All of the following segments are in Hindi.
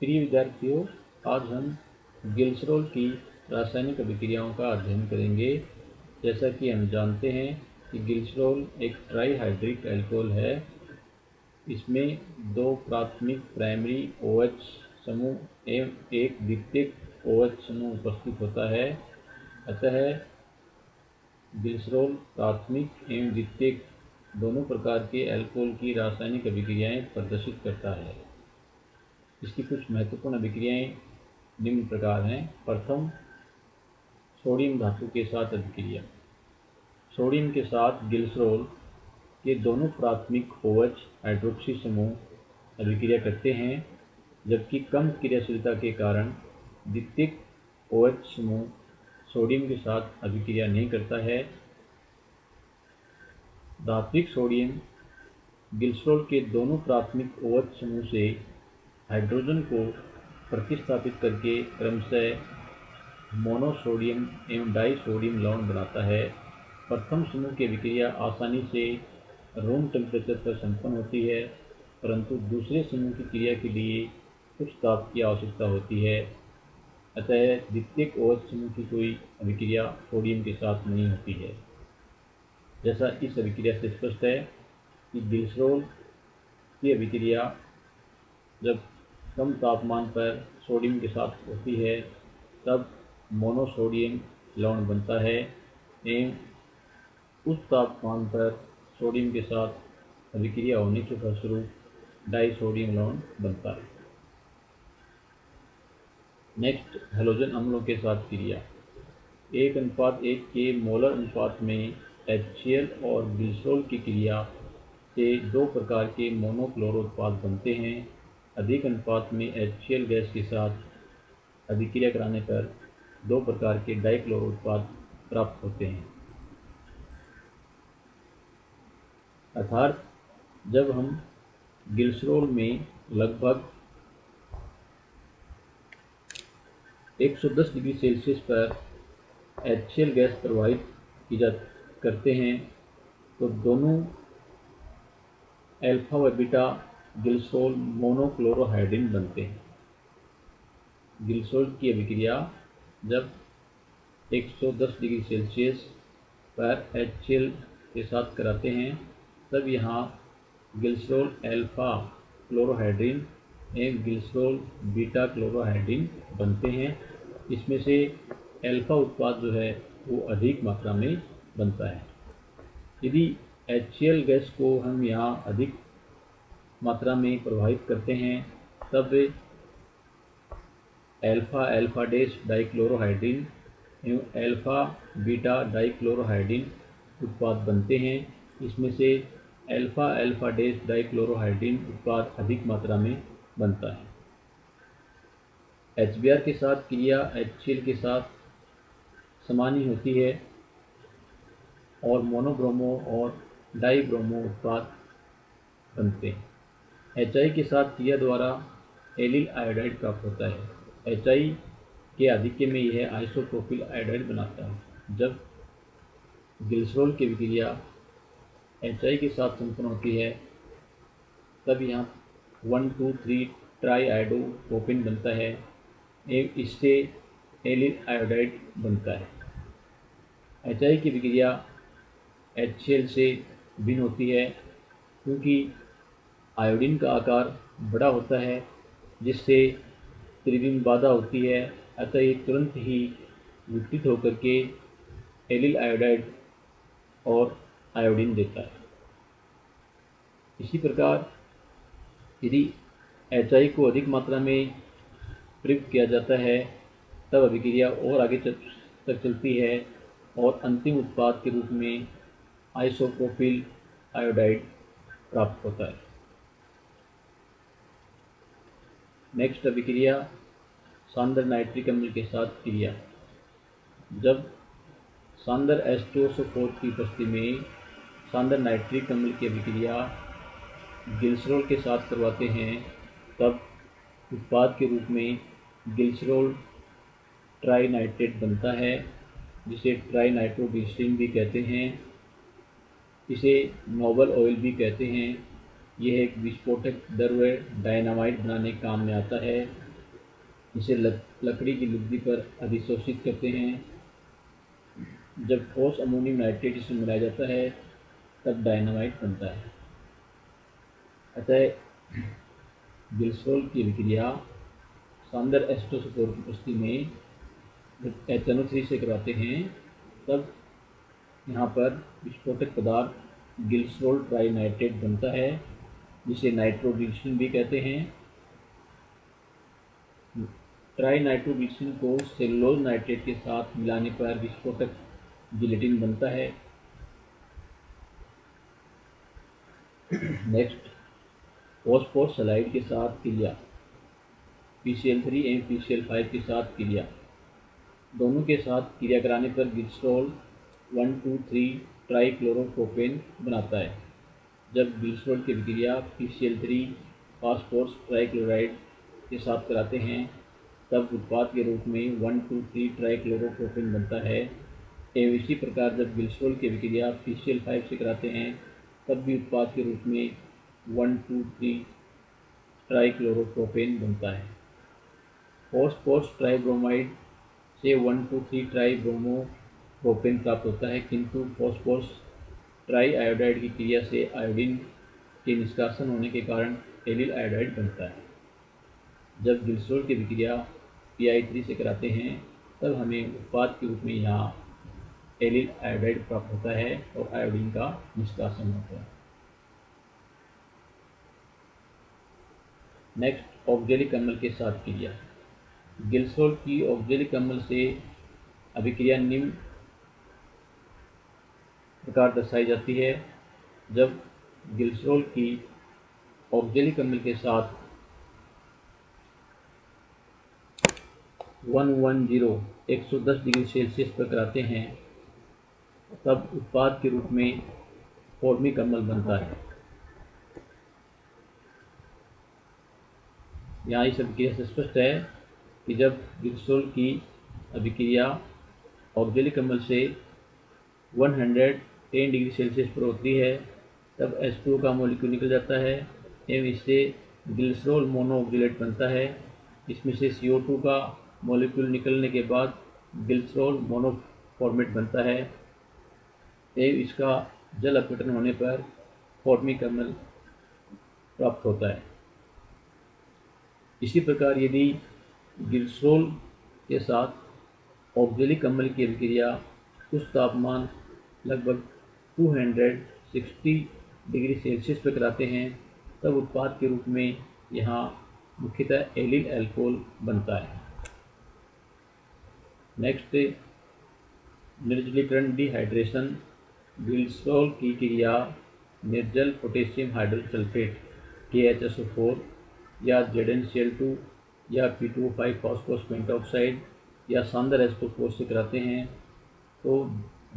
प्रिय विद्यार्थियों, आज हम ग्लिसरॉल की रासायनिक अभिक्रियाओं का अध्ययन करेंगे। जैसा कि हम जानते हैं कि ग्लिसरॉल एक ट्राईहाइड्रिक अल्कोहल है। इसमें दो प्राथमिक प्राइमरी OH समूह एवं एक द्वितीयक OH समूह उपस्थित होता है। अतः ग्लिसरॉल प्राथमिक एवं द्वितीयक दोनों प्रकार के अल्कोहल की रासायनिक अभिक्रियाएं प्रदर्शित करता है। इसकी कुछ महत्वपूर्ण अभिक्रियाएं निम्न प्रकार हैं। प्रथम, सोडियम धातु के साथ अभिक्रिया। सोडियम के साथ ग्लिसरॉल के दोनों प्राथमिक OH हाइड्रोक्सी समूह अभिक्रिया करते हैं, जबकि कम क्रियाशीलता के कारण द्वितीयक OH समूह सोडियम के साथ अभिक्रिया नहीं करता है। धात्विक सोडियम ग्लिसरॉल के दोनों प्राथमिक OH समूह से हाइड्रोजन को प्रतिस्थापित करके क्रमशः मोनोसोडियम एवं डाइसोडियम लवण बनाता है। प्रथम समूह की अभिक्रिया आसानी से रूम टेम्परेचर पर संपन्न होती है, परंतु दूसरे समूह की क्रिया के लिए कुछ ताप की आवश्यकता होती है। अतः द्वितीयक OH समूह की कोई अभिक्रिया सोडियम के साथ नहीं होती है। जैसा इस अभिक्रिया से स्पष्ट है कि ग्लिसरॉल की अभिक्रिया जब कम तापमान पर सोडियम के साथ होती है तब मोनोसोडियम लवण बनता है एवं उस तापमान पर सोडियम के साथ अभिक्रिया होने के फलस्वरूप डाइसोडियम लवण बनता है। नेक्स्ट, हैलोजन अम्लों के साथ क्रिया। 1:1 के मोलर अनुपात में HCl और ग्लिसरॉल की क्रिया से दो प्रकार के मोनोक्लोरो उत्पाद बनते हैं। अधिक अनुपात में HCl गैस के साथ अभिक्रिया कराने पर दो प्रकार के डाइक्लोरो उत्पाद प्राप्त होते हैं। अर्थात जब हम ग्लिसरॉल में लगभग 110 डिग्री सेल्सियस पर HCl गैस प्रवाहित करते हैं तो दोनों अल्फा व बीटा ग्लिसरॉल मोनोक्लोरोहाइड्रिन बनते हैं। ग्लिसरॉल की अभिक्रिया जब 110 डिग्री सेल्सियस पर HCl के साथ कराते हैं तब यहाँ ग्लिसरॉल अल्फा क्लोरोहाइड्रिन एवं ग्लिसरॉल बीटा क्लोरोहाइड्रिन बनते हैं। इसमें से अल्फा उत्पाद जो है वो अधिक मात्रा में बनता है। यदि HCl गैस को हम यहाँ अधिक मात्रा में प्रवाहित करते हैं तब अल्फा अल्फा डैश डाइक्लोरोहाइड्रिन एवं अल्फा बीटा डाइक्लोरोहाइड्रिन उत्पाद बनते हैं। इसमें से अल्फा अल्फा डैश डाइक्लोरोहाइड्रिन उत्पाद अधिक मात्रा में बनता है। HBr के साथ क्रिया HCl के साथ समान ही होती है और मोनोब्रोमो और डाइब्रोमो उत्पाद बनते हैं। HI के साथ क्रिया द्वारा एलिल आयोडाइड प्राप्त होता है। HI के आधिक्य में यह आइसोप्रोपिल आयोडाइड बनाता है। जब ग्लिसरॉल की अभिक्रिया HI के साथ संपन्न होती है तब यहाँ 1,2,3 ट्राई आयोडो प्रोपेन बनता है एवं इससे एलिल आयोडाइड बनता है। HI की अभिक्रिया HCl से भिन्न होती है क्योंकि आयोडीन का आकार बड़ा होता है जिससे त्रिविम बाधा होती है। अतः ये तुरंत ही विकसित होकर के एलिल आयोडाइड और आयोडीन देता है। इसी प्रकार यदि HI को अधिक मात्रा में प्रयुक्त किया जाता है तब अभिक्रिया और आगे तक चलती है और अंतिम उत्पाद के रूप में आइसोप्रोपिल आयोडाइड प्राप्त होता है। नेक्स्ट अभिक्रिया सांद्र नाइट्रिक अम्ल के साथ क्रिया। जब सांद्र H2SO4 की उपस्थिति में सांद्र नाइट्रिक अम्ल की अभिक्रिया ग्लिसरॉल के साथ करवाते हैं तब उत्पाद के रूप में ग्लिसरॉल ट्राइनाइट्रेट बनता है, जिसे ट्राइनाइट्रोग्लिसरीन भी कहते हैं। इसे नोबल ऑयल भी कहते हैं। यह एक विस्फोटक द्रव्य डायनामाइट बनाने के काम में आता है। इसे लकड़ी की लुगदी पर अधिशोषित करते हैं। जब ठोस अमोनियम नाइट्रेट इसमें मिलाया जाता है तब डायनामाइट बनता है। अतः ग्लिसरॉल की अभिक्रिया सांद्र H2SO4 की उपस्थिति में जब HNO3 से कराते हैं तब यहाँ पर विस्फोटक पदार्थ ग्लिसरॉल ट्राइनाइट्रेट बनता है, जिसे नाइट्रोग्लिसरीन भी कहते हैं। ट्राइनाइट्रोग्लिसरीन को सेलुलोज नाइट्रेट के साथ मिलाने पर विस्फोटक जिलेटिन बनता है। नेक्स्ट, फॉस्फोरसलाइड के साथ क्रिया, PCl3 एवं PCl5 के साथ क्रिया, दोनों के साथ क्रिया कराने पर ग्लिसरॉल 1,2,3 ट्राइक्लोरोप्रोपेन बनाता है। जब ग्लिसरॉल की अभिक्रिया PCl3 फास्फोरस ट्राइक्लोराइड के साथ कराते हैं तब उत्पाद के रूप में 1,2,3 ट्राइक्लोरोप्रोपेन बनता है। एवं इसी प्रकार जब ग्लिसरॉल की अभिक्रिया PCl5 से कराते हैं तब भी उत्पाद के रूप में 1,2,3 ट्राइक्लोरोप्रोपेन बनता है। फॉस्फोरस ट्राइब्रोमाइड से 1,2,3 ट्राइब्रोमोप्रोपेन प्राप्त होता है, किंतु फॉस्फोरस ट्राइआयोडाइड की क्रिया से आयोडीन के निष्कासन होने के कारण एलिल आयोडाइड बनता है। जब ग्लिसरॉल की अभिक्रिया Pi3 से कराते हैं तब हमें उत्पाद के रूप में यहाँ एलिल आयोडाइड प्राप्त होता है और आयोडीन का निष्कासन होता है। नेक्स्ट, ऑक्जेलिक अम्ल के साथ क्रिया। ग्लिसरॉल की ऑक्जेलिक अम्ल से अभिक्रिया निम्न प्रकार दर्शाई जाती है। जब ग्लिसरॉल की ऑक्जेलिक अम्ल के साथ 110 डिग्री सेल्सियस पर कराते हैं तब उत्पाद के रूप में फॉर्मिक अम्ल बनता है। यहाँ इस अभिक्रिया से स्पष्ट है कि जब ग्लिसरॉल की अभिक्रिया ऑक्जेलिक अम्ल से 110 डिग्री सेल्सियस पर होती है तब H2O का मॉलिक्यूल निकल जाता है एवं इससे ग्लिसरॉल मोनोऑक्जेलेट बनता है। इसमें से CO2 का मॉलिक्यूल निकलने के बाद ग्लिसरॉल मोनोफॉर्मेट बनता है एवं इसका जल अपघटन होने पर फॉर्मिक अम्ल प्राप्त होता है। इसी प्रकार यदि ग्लिसरॉल के साथ ऑक्जेलिक अम्ल की अभिक्रिया उच्च तापमान लगभग 260 डिग्री सेल्सियस पर कराते हैं तब उत्पाद के रूप में यहाँ मुख्यतः एलिल अल्कोहल बनता है। नेक्स्ट, निर्जलीकरण डिहाइड्रेशन। ग्लिसरॉल की क्रिया निर्जल पोटेशियम हाइड्रोसल्फेट KHSO4 या ZnCl2 या P2O5 फॉस्फोरस पेंटॉक्साइड या सांद्र H2O4 से कराते हैं तो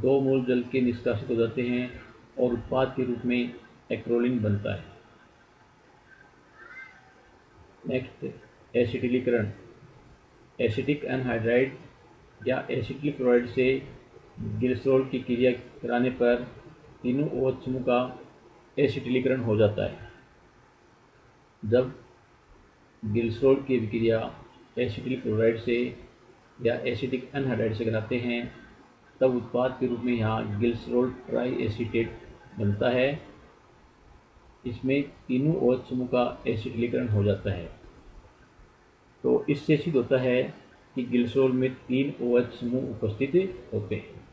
2 मोल जल के निष्कासित हो जाते हैं और उत्पाद के रूप में एक्रोलिन बनता है। नेक्स्ट, एसिटिलीकरण। एसिटिक एनहाइड्राइड या एसिटिल क्लोराइड से ग्लिसरॉल की क्रिया कराने पर तीनों OH समूह का एसिटिलीकरण हो जाता है। जब ग्लिसरॉल की अभिक्रिया एसिटिल क्लोराइड से या एसिटिक एनहाइड्राइड से कराते हैं तब उत्पाद के रूप में यहाँ ग्लिसरॉल ट्राई एसीटेट बनता है। इसमें तीनों OH समूह का एसिटिलीकरण हो जाता है। तो इससे सिद्ध होता है कि ग्लिसरॉल में 3 OH समूह उपस्थित होते हैं।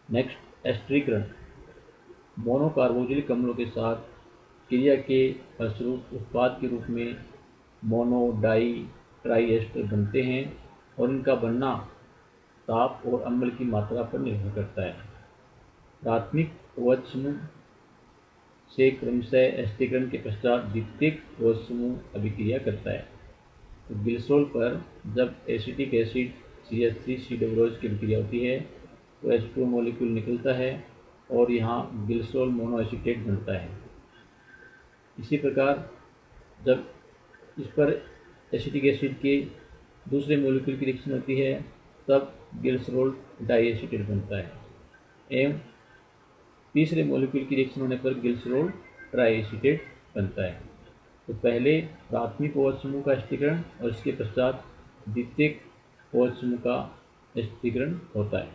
नेक्स्ट, एस्टरीकरण। मोनोकार्बोक्सिलिक अम्लों के साथ क्रिया के फलस्वरूप उत्पाद के रूप में मोनो डाई ट्राई एस्टर बनते हैं और इनका बनना ताप और अम्ल की मात्रा पर निर्भर करता है। प्राथमिक OH समूह से क्रमशः एस्टरीकरण के पश्चात द्वितीयक OH समूह अभिक्रिया करता है। तो ग्लिसरॉल पर जब एसिटिक एसिड CH3COOH की अभिक्रिया होती है तो H2O मॉलिक्यूल निकलता है और यहाँ ग्लिसरॉल मोनोएसीटेट बनता है। इसी प्रकार जब इस पर एसिटिक एसिड के दूसरे मॉलिक्यूल की रिएक्शन होती है तब ग्लिसरॉल डाईएसीटेट बनता है एवं तीसरे मॉलिक्यूल की रिएक्शन होने पर ग्लिसरॉल ट्राईएसीटेट बनता है। तो पहले प्राथमिक OH समूह का स्थिरीकरण और इसके पश्चात द्वितीयक OH समूह का स्थिरीकरण होता है,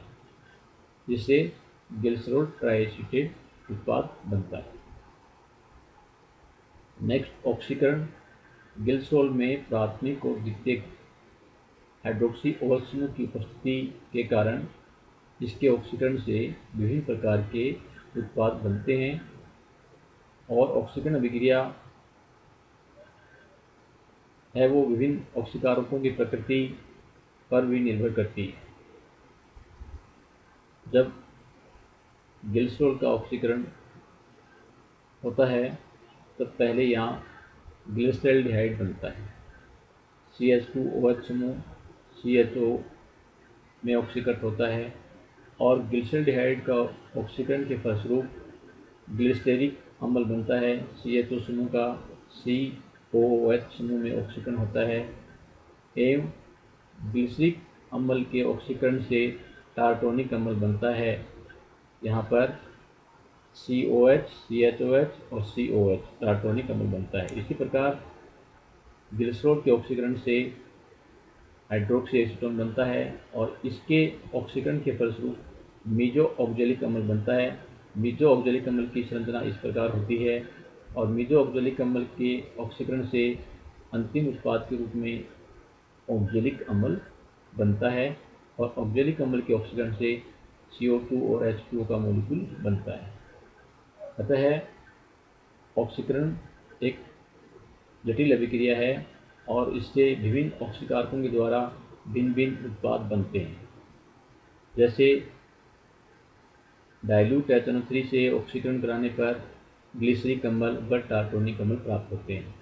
जिससे ग्लिसरॉल ट्राइएसिटेट उत्पाद बनता है। नेक्स्ट, ऑक्सीकरण। ग्लिसरॉल में प्राथमिक और द्वितीयक हाइड्रोक्सी OH समूह की उपस्थिति के कारण इसके ऑक्सीकरण से विभिन्न प्रकार के उत्पाद बनते हैं और ऑक्सीकरण अभिक्रिया है वो विभिन्न ऑक्सीकारकों की प्रकृति पर भी निर्भर करती है। जब ग्लिसरॉल का ऑक्सीकरण होता है तब पहले यहाँ ग्लिसरॉल्डिहाइड बनता है। CH2OH समूह CHO में ऑक्सीकृत होता है और ग्लिसरॉल्डिहाइड का ऑक्सीकरण के फलस्वरूप ग्लिसरेरिक अम्ल बनता है। CHO समूह का COOH समूह में ऑक्सीकरण होता है एवं ग्लिसरिक अम्ल के ऑक्सीकरण से टार्टोनिक अम्ल बनता है। यहाँ पर COH, CHOH और COH टार्टोनिक अम्ल बनता है। इसी प्रकार ग्लिसरॉल के ऑक्सीकरण से हाइड्रोक्सी एसीटोन बनता है और इसके ऑक्सीकरण के फलस्वरूप मीजो ऑक्जेलिक अम्ल बनता है। मीजो ऑक्जेलिक अम्ल की संरचना इस प्रकार होती है और मीजो ऑक्जेलिक अम्ल के ऑक्सीकरण से अंतिम उत्पाद के रूप में ऑक्जेलिक अम्ल बनता है और ऑक्जेलिक अम्ल के ऑक्सीकरण से CO2 और H2O का मॉलिक्यूल बनता है। अतः ऑक्सीकरण एक जटिल अभिक्रिया है और इससे विभिन्न ऑक्सीकारकों के द्वारा भिन्न भिन्न उत्पाद बनते हैं। जैसे डाइल्यूट HNO3 से ऑक्सीकरण कराने पर ग्लिसरिक अम्ल व टार्टोनिक अम्ल प्राप्त होते हैं।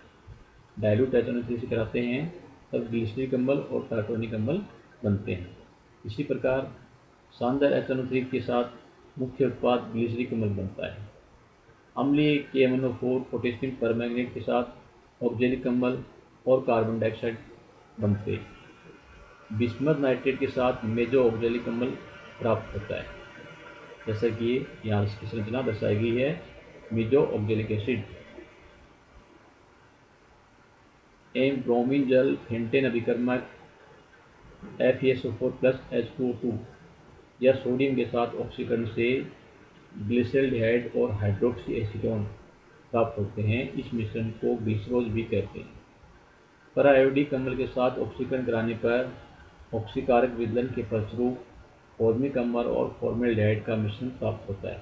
डाइल्यूट HNO3 से कराते हैं तब ग्लिसरिक अम्ल और टार्टोनिक अम्ल बनते हैं। इसी प्रकार शानदार HNO3 के साथ मुख्य उत्पाद ग्लिसरिक अम्ल बनता है। अम्लीय KMnO4 पोटेशियम परमैंगनेट के साथ ऑक्जेलिक अम्ल और कार्बन डाइऑक्साइड बनते हैं। बिस्मथ नाइट्रेट के साथ मेजो ऑक्जेलिक अम्ल प्राप्त होता है, जैसा कि यहाँ इसकी संरचना दर्शाई गई है। मेजो ऑक्जेलिक एसिड एवं ब्रोमीन जल फेंटेन अभिकर्मक FeSO4 + H2O2 या सोडियम के साथ ऑक्सीकरण से ग्लिसरॉल्डिहाइड और हाइड्रोक्सी एसीटोन प्राप्त होते हैं। इस मिश्रण को ग्लिसरॉल भी कहते हैं। पर आयोडिक अम्ल के साथ ऑक्सीकरण कराने पर ऑक्सीकारक विदलन के फलस्वरूप फॉर्मिक अम्ल और फॉर्मेल्डिहाइड का मिश्रण प्राप्त होता है।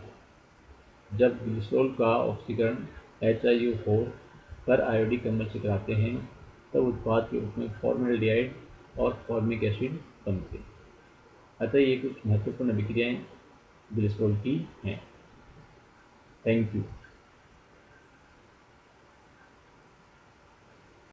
जब ग्लिसरॉल का ऑक्सीकरण HiO4 पर आयोडिक अम्ल से कराते हैं तब उत्पाद के रूप में फॉर्मेल्डिहाइड और फॉर्मिक एसिड बनते हैं। अतः ये कुछ महत्वपूर्ण अभिक्रियाएं ग्लिसरॉल की हैं। Thank you.